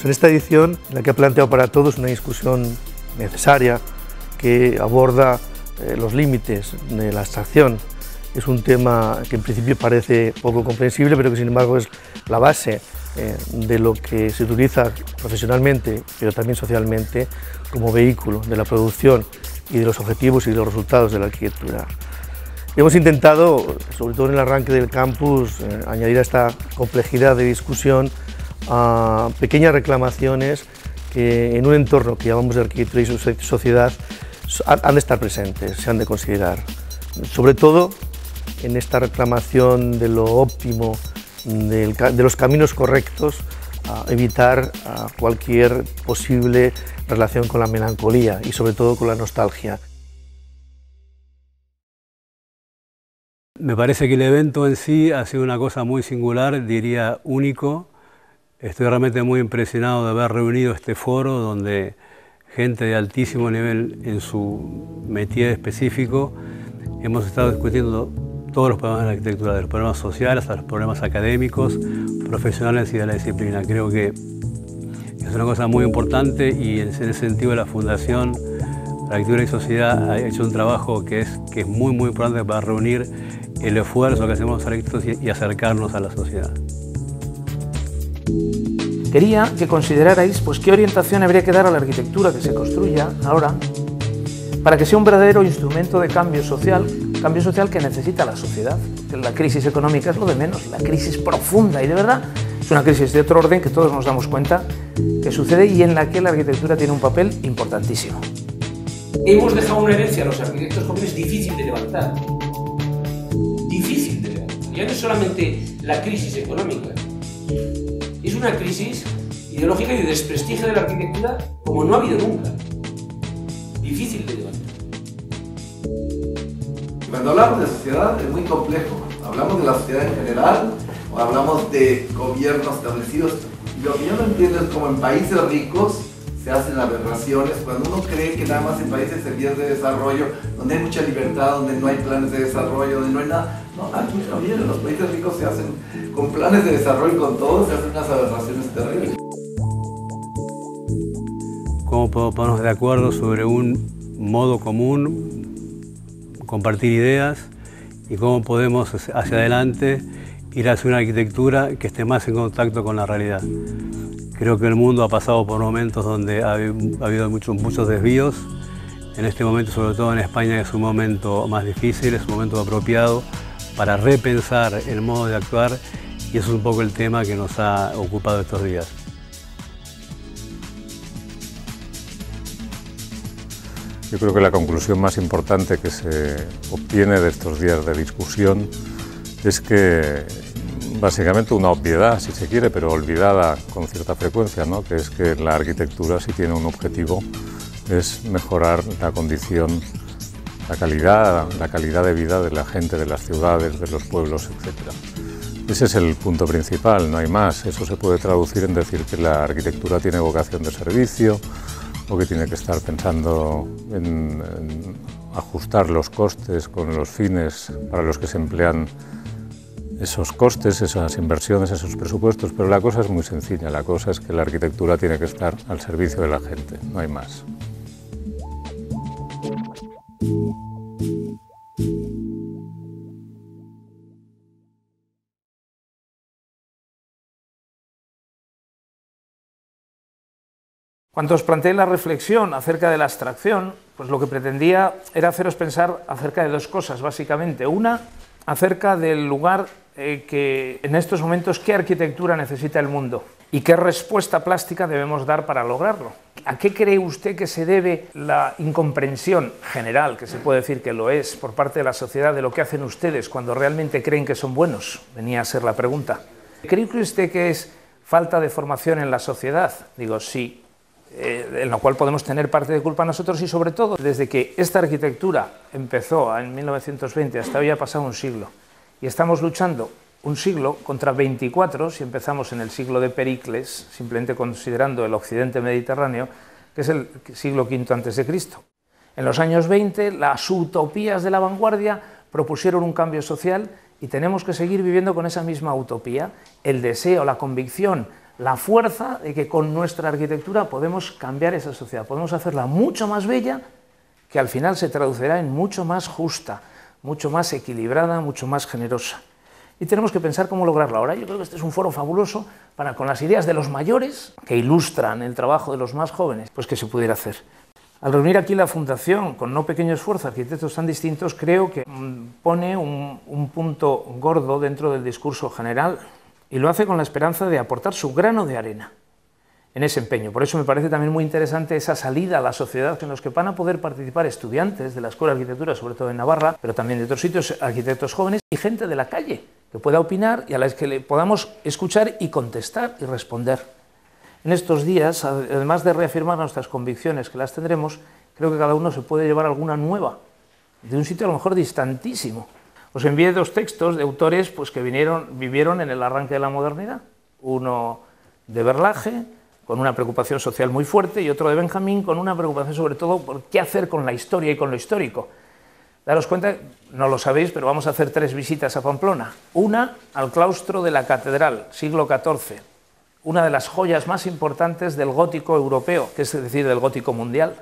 En esta edición, en la que ha planteado para todos una discusión necesaria que aborda los límites de la abstracción, es un tema que en principio parece poco comprensible, pero que sin embargo es la base de lo que se utiliza profesionalmente, pero también socialmente, como vehículo de la producción y de los objetivos y de los resultados de la arquitectura. Hemos intentado, sobre todo en el arranque del campus, añadir a esta complejidad de discusión a pequeñas reclamaciones que en un entorno que llamamos de arquitectura y sociedad han de estar presentes, se han de considerar. Sobre todo en esta reclamación de lo óptimo, de los caminos correctos, a evitar cualquier posible relación con la melancolía y sobre todo con la nostalgia. Me parece que el evento en sí ha sido una cosa muy singular, diría único. Estoy realmente muy impresionado de haber reunido este foro donde gente de altísimo nivel en su métier específico hemos estado discutiendo todos los problemas de la arquitectura, de los problemas sociales hasta los problemas académicos, profesionales y de la disciplina. Creo que es una cosa muy importante y en ese sentido la Fundación para Arquitectura y Sociedad ha hecho un trabajo que es muy importante para reunir el esfuerzo que hacemos los arquitectos y acercarnos a la sociedad. Quería que considerarais pues, qué orientación habría que dar a la arquitectura que se construya ahora para que sea un verdadero instrumento de cambio social que necesita la sociedad. Que la crisis económica es lo de menos, la crisis profunda y de verdad es una crisis de otro orden que todos nos damos cuenta que sucede y en la que la arquitectura tiene un papel importantísimo. Hemos dejado una herencia a los arquitectos jóvenes difícil de levantar. Difícil de levantar. Ya no es solamente la crisis económica, es una crisis ideológica y de desprestigio de la arquitectura como no ha habido nunca. Difícil de levantar. Cuando hablamos de sociedad es muy complejo. Hablamos de la sociedad en general o hablamos de gobiernos establecidos. Y lo que yo no entiendo es cómo en países ricos se hacen aberraciones, cuando uno cree que nada más en países en vías de desarrollo, donde hay mucha libertad, donde no hay planes de desarrollo, donde no hay nada. No, aquí también en los países ricos se hacen con planes de desarrollo, con todo, se hacen unas aberraciones terribles. ¿Cómo podemos ponernos de acuerdo sobre un modo común, compartir ideas y cómo podemos hacia adelante ir hacia una arquitectura que esté más en contacto con la realidad? Creo que el mundo ha pasado por momentos donde ha habido muchos desvíos. En este momento, sobre todo en España, es un momento más difícil, es un momento apropiado para repensar el modo de actuar y eso es un poco el tema que nos ha ocupado estos días. Yo creo que la conclusión más importante que se obtiene de estos días de discusión es que básicamente una obviedad, si se quiere, pero olvidada con cierta frecuencia, ¿no? Que es que la arquitectura sí tiene un objetivo, es mejorar la condición, la calidad de vida de la gente, de las ciudades, de los pueblos, etc. Ese es el punto principal, no hay más. Eso se puede traducir en decir que la arquitectura tiene vocación de servicio o que tiene que estar pensando en ajustar los costes con los fines para los que se emplean esos costes, esas inversiones, esos presupuestos, pero la cosa es muy sencilla, la cosa es que la arquitectura tiene que estar al servicio de la gente, no hay más. Cuando os planteé la reflexión acerca de la abstracción, pues lo que pretendía era haceros pensar acerca de dos cosas, básicamente. Una, acerca del lugar que en estos momentos, qué arquitectura necesita el mundo y qué respuesta plástica debemos dar para lograrlo. ¿A qué cree usted que se debe la incomprensión general, que se puede decir que lo es, por parte de la sociedad de lo que hacen ustedes cuando realmente creen que son buenos? Venía a ser la pregunta. ¿Cree usted que es falta de formación en la sociedad? Digo, sí. En lo cual podemos tener parte de culpa nosotros y sobre todo desde que esta arquitectura empezó en 1920 hasta hoy ha pasado un siglo y estamos luchando un siglo contra 24 si empezamos en el siglo de Pericles, simplemente considerando el occidente mediterráneo, que es el siglo V a.C. En los años 20 las utopías de la vanguardia propusieron un cambio social y tenemos que seguir viviendo con esa misma utopía, el deseo, la convicción, la fuerza de que con nuestra arquitectura podemos cambiar esa sociedad, podemos hacerla mucho más bella, que al final se traducirá en mucho más justa, mucho más equilibrada, mucho más generosa. Y tenemos que pensar cómo lograrlo. Ahora yo creo que este es un foro fabuloso para, con las ideas de los mayores, que ilustran el trabajo de los más jóvenes, pues que se pudiera hacer. Al reunir aquí la Fundación, con no pequeño esfuerzo, arquitectos tan distintos, creo que pone un punto gordo dentro del discurso general y lo hace con la esperanza de aportar su grano de arena en ese empeño. Por eso me parece también muy interesante esa salida a la sociedad en los que van a poder participar estudiantes de la Escuela de Arquitectura, sobre todo en Navarra, pero también de otros sitios, arquitectos jóvenes y gente de la calle, que pueda opinar y a las que le podamos escuchar y contestar y responder. En estos días, además de reafirmar nuestras convicciones, que las tendremos, creo que cada uno se puede llevar alguna nueva, de un sitio a lo mejor distantísimo. Os envié dos textos de autores pues, que vivieron en el arranque de la modernidad. Uno de Berlage, con una preocupación social muy fuerte, y otro de Benjamín, con una preocupación sobre todo por qué hacer con la historia y con lo histórico. Daros cuenta, no lo sabéis, pero vamos a hacer 3 visitas a Pamplona. Una al claustro de la catedral, siglo XIV, una de las joyas más importantes del gótico europeo, que es decir, del gótico mundial.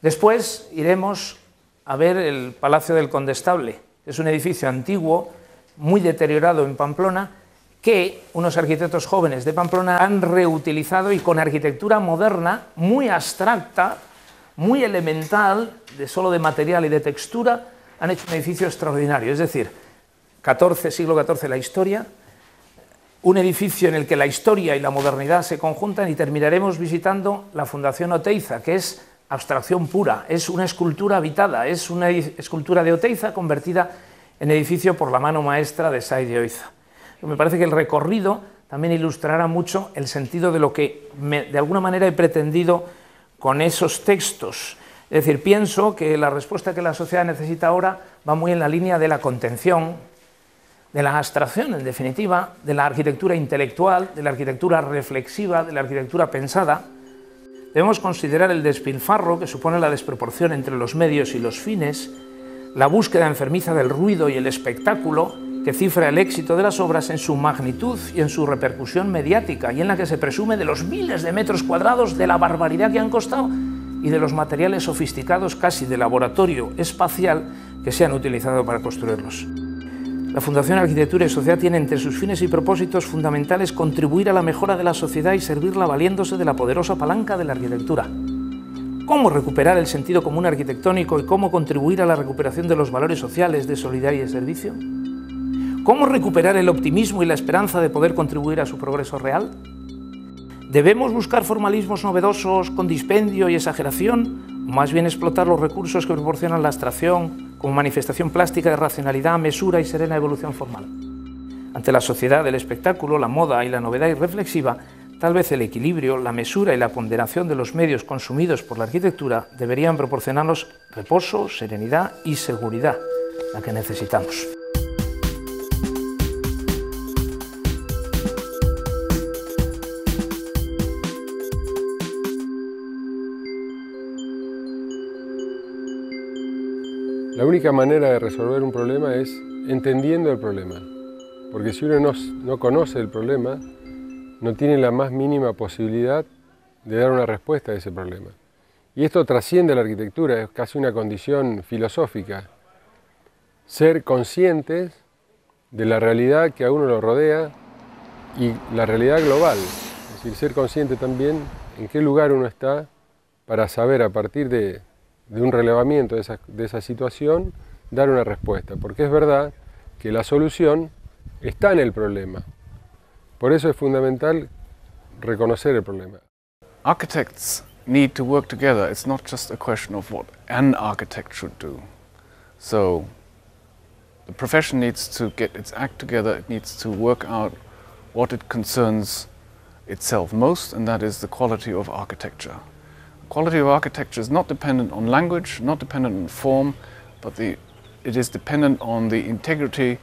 Después iremos a ver el Palacio del Condestable, que es un edificio antiguo, muy deteriorado en Pamplona, que unos arquitectos jóvenes de Pamplona han reutilizado y con arquitectura moderna, muy abstracta, muy elemental, solo de material y de textura, han hecho un edificio extraordinario. Es decir, siglo XIV la historia, un edificio en el que la historia y la modernidad se conjuntan, y terminaremos visitando la Fundación Oteiza, que es abstracción pura, es una escultura habitada, es una escultura de Oteiza convertida en edificio por la mano maestra de Saiz de Oiza. Me parece que el recorrido también ilustrará mucho el sentido de lo que de alguna manera he pretendido con esos textos. Es decir, pienso que la respuesta que la sociedad necesita ahora va muy en la línea de la contención, de la abstracción, en definitiva, de la arquitectura intelectual, de la arquitectura reflexiva, de la arquitectura pensada. Debemos considerar el despilfarro que supone la desproporción entre los medios y los fines, la búsqueda enfermiza del ruido y el espectáculo, que cifra el éxito de las obras en su magnitud y en su repercusión mediática, y en la que se presume de los miles de metros cuadrados, de la barbaridad que han costado y de los materiales sofisticados casi de laboratorio espacial que se han utilizado para construirlos. La Fundación Arquitectura y Sociedad tiene entre sus fines y propósitos fundamentales contribuir a la mejora de la sociedad y servirla valiéndose de la poderosa palanca de la arquitectura. ¿Cómo recuperar el sentido común arquitectónico y cómo contribuir a la recuperación de los valores sociales de solidaridad y de servicio? ¿Cómo recuperar el optimismo y la esperanza de poder contribuir a su progreso real? ¿Debemos buscar formalismos novedosos con dispendio y exageración, o más bien explotar los recursos que proporcionan la abstracción como manifestación plástica de racionalidad, mesura y serena evolución formal? Ante la sociedad del espectáculo, la moda y la novedad irreflexiva, tal vez el equilibrio, la mesura y la ponderación de los medios consumidos por la arquitectura deberían proporcionarnos reposo, serenidad y seguridad, la que necesitamos. La única manera de resolver un problema es entendiendo el problema, porque si uno no conoce el problema, no tiene la más mínima posibilidad de dar una respuesta a ese problema. Y esto trasciende la arquitectura, es casi una condición filosófica. Ser conscientes de la realidad que a uno lo rodea y la realidad global. Es decir, ser consciente también en qué lugar uno está para saber a partir de un relevamiento de esa situación, dar una respuesta. Porque es verdad que la solución está en el problema. Por eso es fundamental reconocer el problema. Architects need to work together. It's not just a question of what an architect should do. So the profession needs to get its act together. It needs to work out what it concerns itself most, and that is the quality of architecture. Quality of architecture is not dependent on language, not dependent on form, but it is dependent on the integrity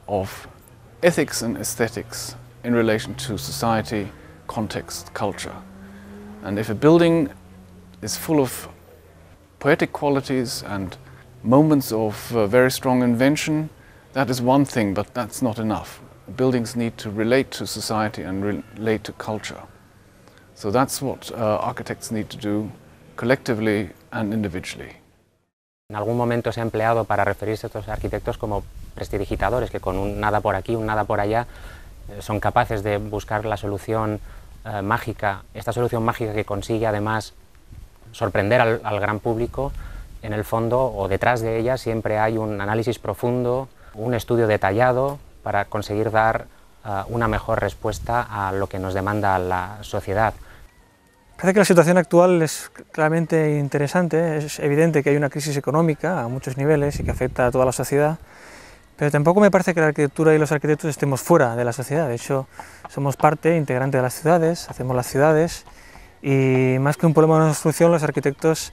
of ethics and aesthetics in relation to society, context, culture. And if a building is full of poetic qualities and moments of very strong invention, that is one thing, but that's not enough. buildings need to relate to society and relate to culture. So that's what architects need to do collectively and individually. En algún momento se ha empleado para referirse a estos arquitectos como prestidigitadores, que con un nada por aquí, un nada por allá, son capaces de buscar la solución mágica, esta solución mágica que consigue además sorprender al gran público. En el fondo o detrás de ella siempre hay un análisis profundo, un estudio detallado para conseguir dar una mejor respuesta a lo que nos demanda la sociedad. Parece que la situación actual es claramente interesante, es evidente que hay una crisis económica a muchos niveles y que afecta a toda la sociedad, pero tampoco me parece que la arquitectura y los arquitectos estemos fuera de la sociedad. De hecho, somos parte integrante de las ciudades, hacemos las ciudades y más que un problema de una solución, los arquitectos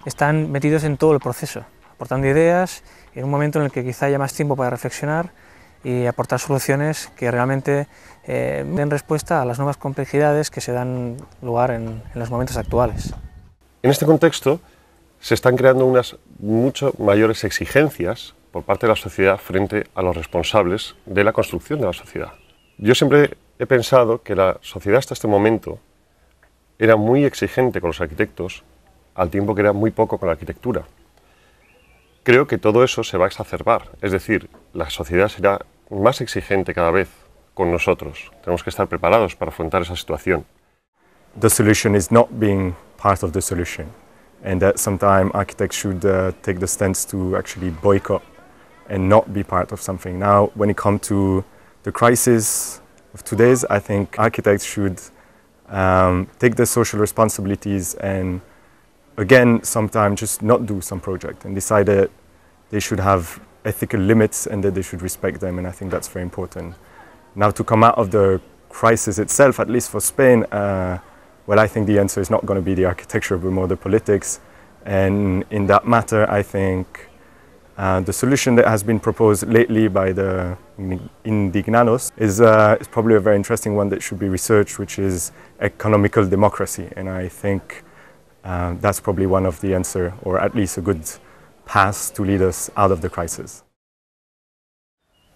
están metidos en todo el proceso, aportando ideas en un momento en el que quizá haya más tiempo para reflexionar y aportar soluciones que realmente den respuesta a las nuevas complejidades que se dan lugar en los momentos actuales. En este contexto se están creando unas mucho mayores exigencias por parte de la sociedad frente a los responsables de la construcción de la sociedad. Yo siempre he pensado que la sociedad hasta este momento era muy exigente con los arquitectos, al tiempo que era muy poco con la arquitectura. Creo que todo eso se va a exacerbar, es decir, la sociedad será más exigente cada vez con nosotros. Tenemos que estar preparados para afrontar esa situación. The solution is not being part of the solution, and that sometimes architects should take the stance to actually boycott and not be part of something. Now, when it comes to the crisis of today's, I think architects should take their social responsibilities and again, sometimes just not do some project and decide that they should have ethical limits and that they should respect them, and I think that's very important. Now, to come out of the crisis itself, at least for Spain, well, I think the answer is not going to be the architecture but more the politics, and in that matter, I think the solution that has been proposed lately by the Indignados is probably a very interesting one that should be researched, which is economical democracy, and I think that's probably one of the answer, or at least a good path to lead us out of the crisis.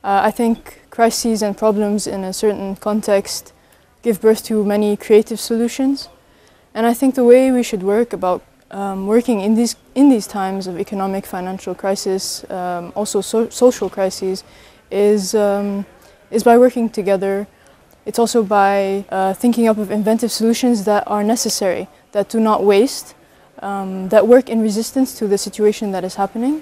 I think crises and problems in a certain context give birth to many creative solutions, and I think the way we should work about working in these times of economic, financial crisis, also social crises, is by working together. It's also by thinking up of inventive solutions that are necessary, that do not waste, that work in resistance to the situation that is happening.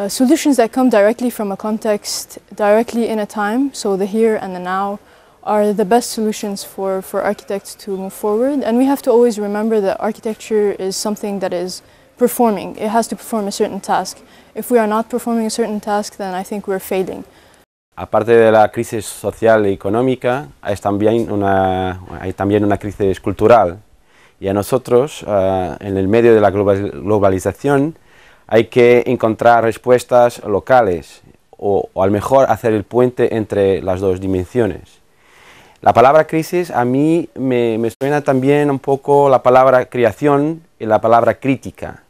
Solutions that come directly from a context, directly in a time, so the here and the now, are the best solutions for architects to move forward. And we have to always remember that architecture is something that is performing. It has to perform a certain task. If we are not performing a certain task, then I think we're failing. Aparte de la crisis social y económica, hay también una crisis cultural. Y a nosotros, en el medio de la globalización, hay que encontrar respuestas locales o al mejor hacer el puente entre las dos dimensiones. La palabra crisis a mí me suena también un poco la palabra creación y la palabra crítica.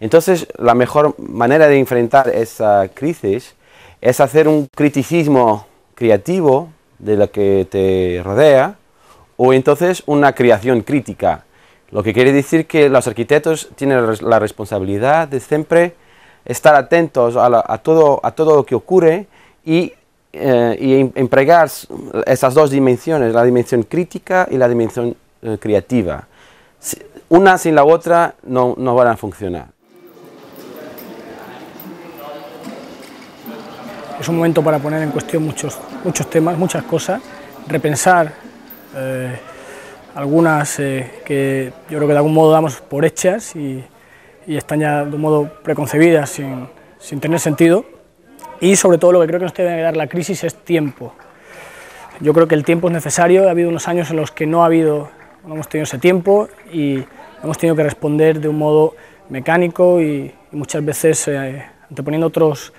Entonces, la mejor manera de enfrentar esa crisis es hacer un criticismo creativo de lo que te rodea, o entonces una creación crítica. Lo que quiere decir que los arquitectos tienen la responsabilidad de siempre estar atentos a todo lo que ocurre y empregar esas dos dimensiones, la dimensión crítica y la dimensión creativa. Una sin la otra no van a funcionar. Es un momento para poner en cuestión muchos temas, muchas cosas, repensar algunas que yo creo que de algún modo damos por hechas y están ya de un modo preconcebidas sin tener sentido, y sobre todo lo que creo que nos debe dar la crisis es tiempo. Yo creo que el tiempo es necesario. Ha habido unos años en los que no hemos tenido ese tiempo y hemos tenido que responder de un modo mecánico y muchas veces anteponiendo otros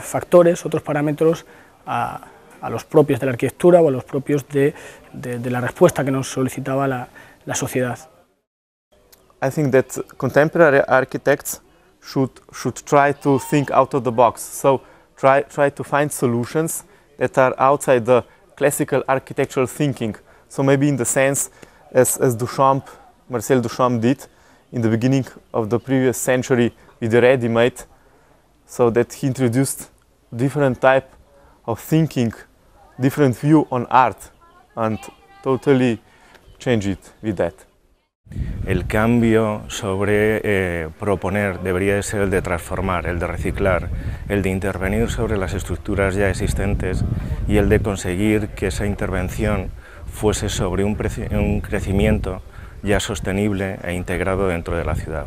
factores, otros parámetros a los propios de la arquitectura o a los propios de la respuesta que nos solicitaba la sociedad. I think that contemporary architects should try to think out of the box, so try to find solutions that are outside the classical architectural thinking. So maybe in the sense as Marcel Duchamp did in the beginning of the previous century with the ready-made, so that he introduced different type of thinking, different view on art, and totally changed it with that. El cambio sobre proponer debería de ser el de transformar, el de reciclar, el de intervenir sobre las estructuras ya existentes y el de conseguir que esa intervención fuese sobre un crecimiento ya sostenible e integrado dentro de la ciudad.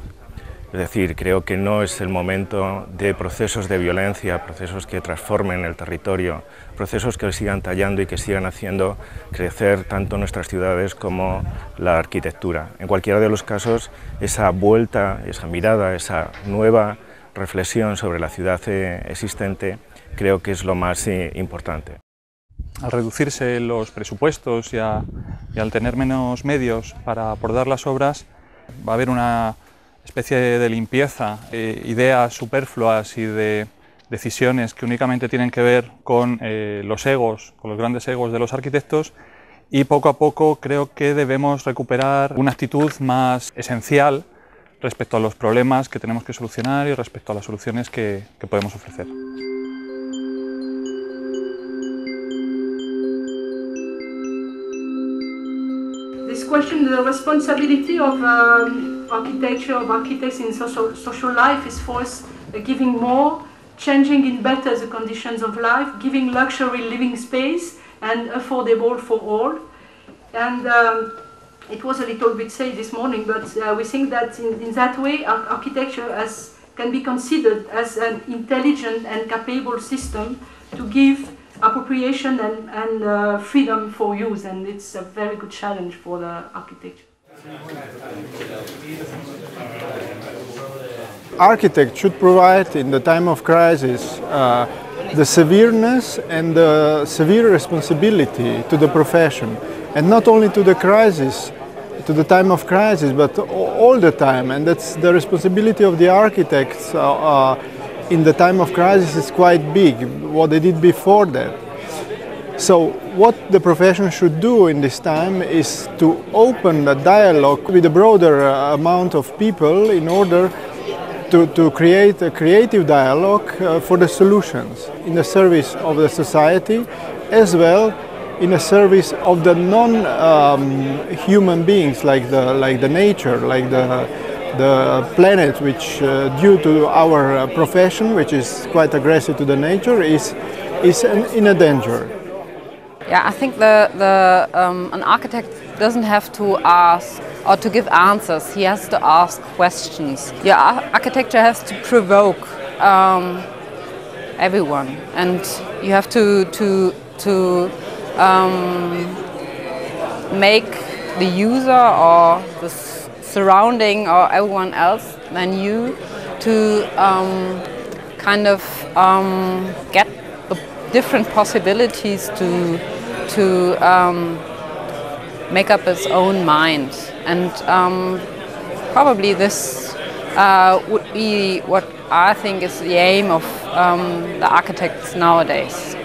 Es decir, creo que no es el momento de procesos de violencia, procesos que transformen el territorio, procesos que sigan tallando y que sigan haciendo crecer tanto nuestras ciudades como la arquitectura. En cualquiera de los casos, esa vuelta, esa mirada, esa nueva reflexión sobre la ciudad existente, creo que es lo más importante. Al reducirse los presupuestos y al tener menos medios para abordar las obras, va a haber una especie de limpieza, ideas superfluas y de decisiones que únicamente tienen que ver con los egos, con los grandes egos de los arquitectos, y poco a poco creo que debemos recuperar una actitud más esencial respecto a los problemas que tenemos que solucionar y respecto a las soluciones que podemos ofrecer. This question, the responsibility of architecture, of architects in social life is for us giving more, changing in better the conditions of life, giving luxury living space and affordable for all. And it was a little bit said this morning, but we think that in that way architecture can be considered as an intelligent and capable system to give appropriation and freedom for use, and it's a very good challenge for the architecture. Architects should provide in the time of crisis the severeness and the severe responsibility to the profession, and not only to the crisis, to the time of crisis, but all the time, and that's the responsibility of the architects in the time of crisis is quite big, what they did before that. So what the profession should do in this time is to open a dialogue with a broader amount of people in order to create a creative dialogue for the solutions in the service of the society, as well in the service of the non-human beings like the nature, like the planet, which due to our profession, which is quite aggressive to the nature, is in a danger. Yeah, I think an architect doesn't have to ask or to give answers. He has to ask questions. Yeah, architecture has to provoke everyone, and you have to make the user or the surrounding or everyone else than you to kind of get the different possibilities to make up its own mind, and probably this would be what I think is the aim of the architects nowadays.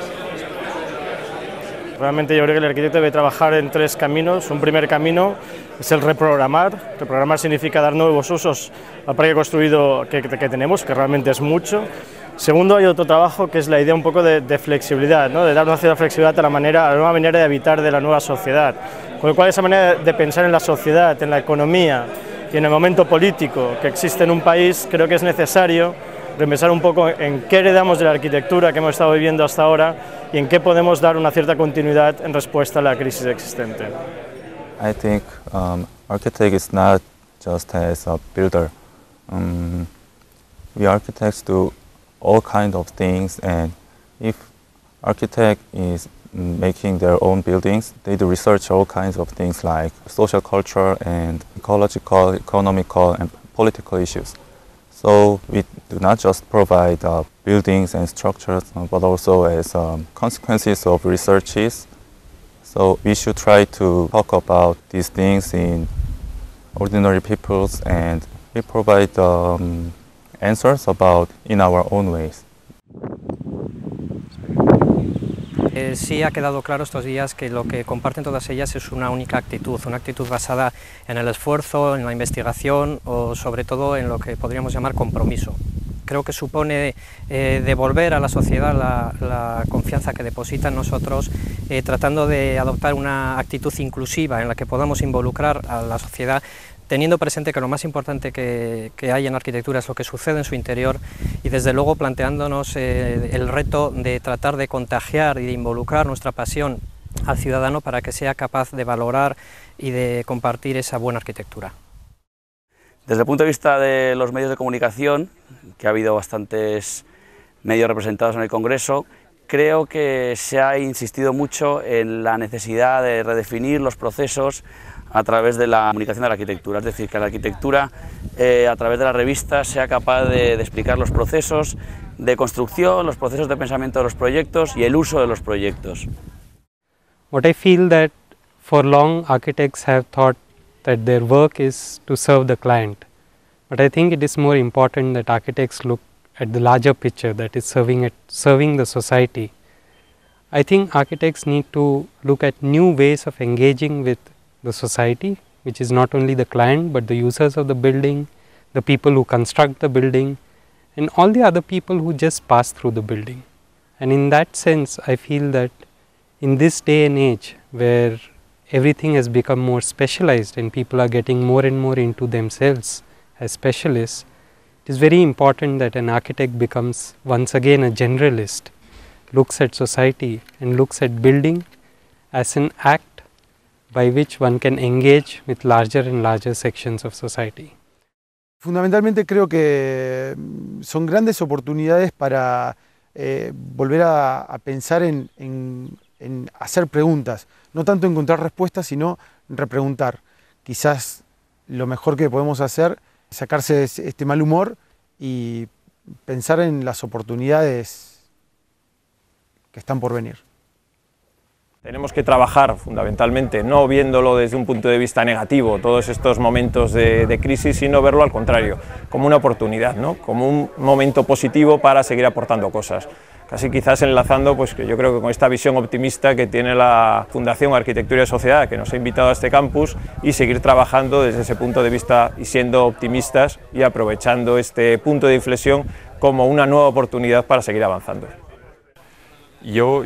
Realmente yo creo que el arquitecto debe trabajar en tres caminos. Un primer camino es el reprogramar. Reprogramar significa dar nuevos usos al parque construido que tenemos, que realmente es mucho. Segundo, hay otro trabajo que es la idea un poco de flexibilidad, ¿no? De dar una cierta flexibilidad a la nueva manera de habitar de la nueva sociedad. Con lo cual esa manera de pensar en la sociedad, en la economía y en el momento político que existe en un país, creo que es necesario repensar un poco en qué heredamos de la arquitectura que hemos estado viviendo hasta ahora y en qué podemos dar una cierta continuidad en respuesta a la crisis existente. I think architect is not just as a builder. We architects do all kinds of things, and if architect is making their own buildings, they do research all kinds of things like social culture and ecological, economical and political issues. So we do not just provide buildings and structures, but also as consequences of researches. So we should try to talk about these things in ordinary peoples, and we provide answers about in our own ways. Sí ha quedado claro estos días que lo que comparten todas ellas es una única actitud, una actitud basada en el esfuerzo, en la investigación o sobre todo en lo que podríamos llamar compromiso. Creo que supone devolver a la sociedad la confianza que deposita en nosotros, tratando de adoptar una actitud inclusiva en la que podamos involucrar a la sociedad, teniendo presente que lo más importante que hay en la arquitectura es lo que sucede en su interior y desde luego planteándonos el reto de tratar de contagiar y de involucrar nuestra pasión al ciudadano para que sea capaz de valorar y de compartir esa buena arquitectura. Desde el punto de vista de los medios de comunicación, que ha habido bastantes medios representados en el Congreso, creo que se ha insistido mucho en la necesidad de redefinir los procesos a través de la comunicación de la arquitectura, es decir, que la arquitectura a través de las revistas sea capaz de explicar los procesos de construcción, los procesos de pensamiento de los proyectos y el uso de los proyectos. What I feel that for long architects have thought that their work is to serve the client, but I think it is more important that architects look at the larger picture, that is serving the society. I think architects need to look at new ways of engaging with the society, which is not only the client but the users of the building, the people who construct the building and all the other people who just pass through the building. And in that sense I feel that in this day and age where everything has become more specialized and people are getting more and more into themselves as specialists, it is very important that an architect becomes once again a generalist, looks at society and looks at building as an act by which one can engage with larger and larger sections of society. Fundamentalmente creo que son grandes oportunidades para volver a pensar en hacer preguntas, no tanto encontrar respuestas, sino repreguntar. Quizás lo mejor que podemos hacer es sacarse este mal humor y pensar en las oportunidades que están por venir. Tenemos que trabajar fundamentalmente, no viéndolo desde un punto de vista negativo, todos estos momentos de crisis, sino verlo al contrario, como una oportunidad, ¿no? Como un momento positivo para seguir aportando cosas. Casi quizás enlazando, pues que yo creo que con esta visión optimista que tiene la Fundación Arquitectura y Sociedad, que nos ha invitado a este campus, y seguir trabajando desde ese punto de vista y siendo optimistas y aprovechando este punto de inflexión como una nueva oportunidad para seguir avanzando. Yo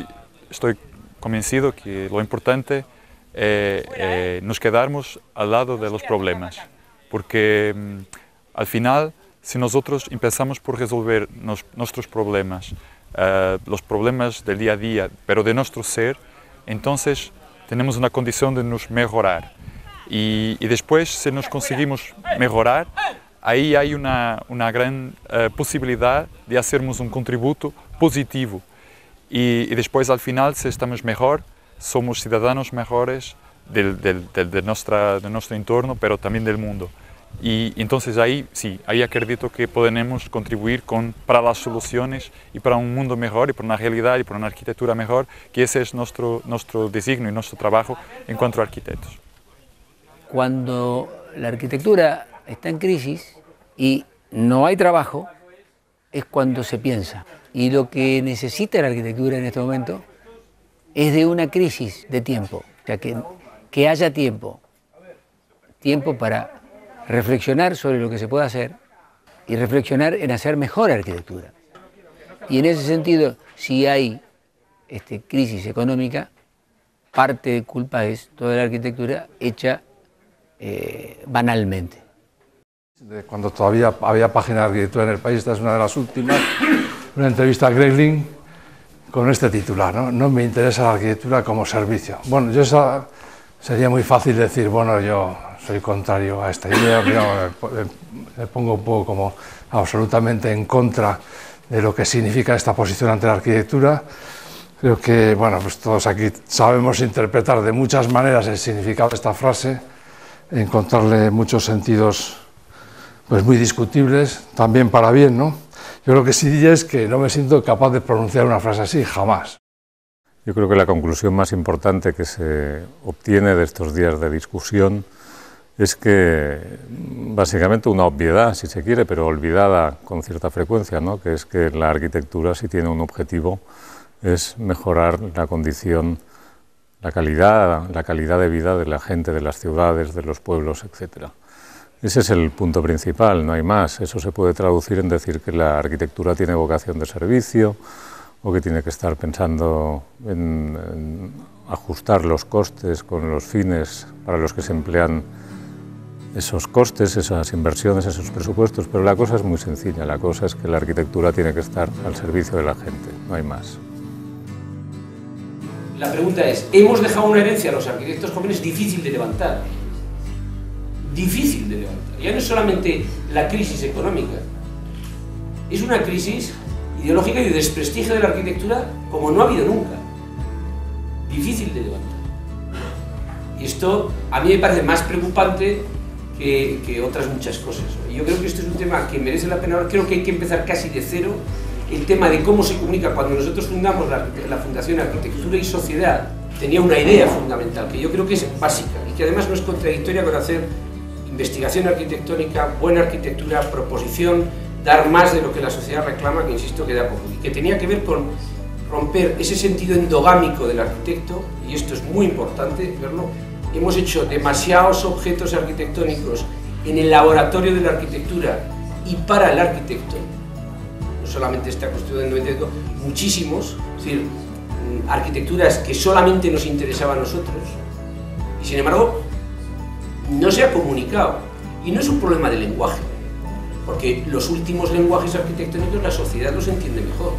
estoy convencido que lo importante es nos quedarmos al lado de los problemas, porque al final, si nosotros empezamos por resolver nuestros problemas, los problemas del día a día, pero de nuestro ser, entonces tenemos una condición de nos mejorar. Y después, si nos conseguimos mejorar, ahí hay una gran posibilidad de hacernos un contributo positivo. Y después al final, si estamos mejor, somos ciudadanos mejores de nuestro entorno, pero también del mundo. Y entonces ahí sí, ahí acredito que podemos contribuir para las soluciones y para un mundo mejor y para una realidad y para una arquitectura mejor, que ese es nuestro designio y nuestro trabajo en cuanto a arquitectos. Cuando la arquitectura está en crisis y no hay trabajo, es cuando se piensa. Y lo que necesita la arquitectura en este momento es de una crisis de tiempo, o sea, que haya tiempo para reflexionar sobre lo que se puede hacer y reflexionar en hacer mejor arquitectura. Y en ese sentido, si hay crisis económica, parte de culpa es toda la arquitectura hecha banalmente. Cuando todavía había página de arquitectura en el país, esta es una de las últimas, una entrevista a Grevling con este titular, ¿no? Me interesa la arquitectura como servicio. Bueno, sería muy fácil decir, bueno, yo soy contrario a esta idea, me pongo un poco como absolutamente en contra de lo que significa esta posición ante la arquitectura. Creo que, bueno, pues todos aquí sabemos interpretar de muchas maneras el significado de esta frase, encontrarle muchos sentidos pues muy discutibles, también para bien, ¿no? Yo lo que sí diría es que no me siento capaz de pronunciar una frase así, jamás. Yo creo que la conclusión más importante que se obtiene de estos días de discusión es que básicamente una obviedad, si se quiere, pero olvidada con cierta frecuencia, ¿no? Que es que la arquitectura sí tiene un objetivo es mejorar la condición, la calidad de vida de la gente, de las ciudades, de los pueblos, etc. Ese es el punto principal, no hay más. Eso se puede traducir en decir que la arquitectura tiene vocación de servicio o que tiene que estar pensando en ajustar los costes con los fines para los que se emplean esos costes, esas inversiones, esos presupuestos, pero la cosa es muy sencilla, la cosa es que la arquitectura tiene que estar al servicio de la gente, no hay más. La pregunta es, hemos dejado una herencia a los arquitectos jóvenes difícil de levantar. Difícil de levantar. Ya no es solamente la crisis económica, es una crisis ideológica y de desprestigio de la arquitectura como no ha habido nunca. Difícil de levantar. Y esto a mí me parece más preocupante que otras muchas cosas. Yo creo que esto es un tema que merece la pena. Creo que hay que empezar casi de cero. El tema de cómo se comunica. Cuando nosotros fundamos la Fundación Arquitectura y Sociedad, tenía una idea fundamental que yo creo que es básica y que además no es contradictoria con hacer investigación arquitectónica, buena arquitectura, proposición, dar más de lo que la sociedad reclama, que insisto que da poco, y que tenía que ver con romper ese sentido endogámico del arquitecto, y esto es muy importante verlo. Hemos hecho demasiados objetos arquitectónicos en el laboratorio de la arquitectura y para el arquitecto, no solamente está construido en el 92, muchísimos, es decir, arquitecturas que solamente nos interesaban a nosotros, y sin embargo no se ha comunicado, y no es un problema de lenguaje, porque los últimos lenguajes arquitectónicos la sociedad los entiende mejor.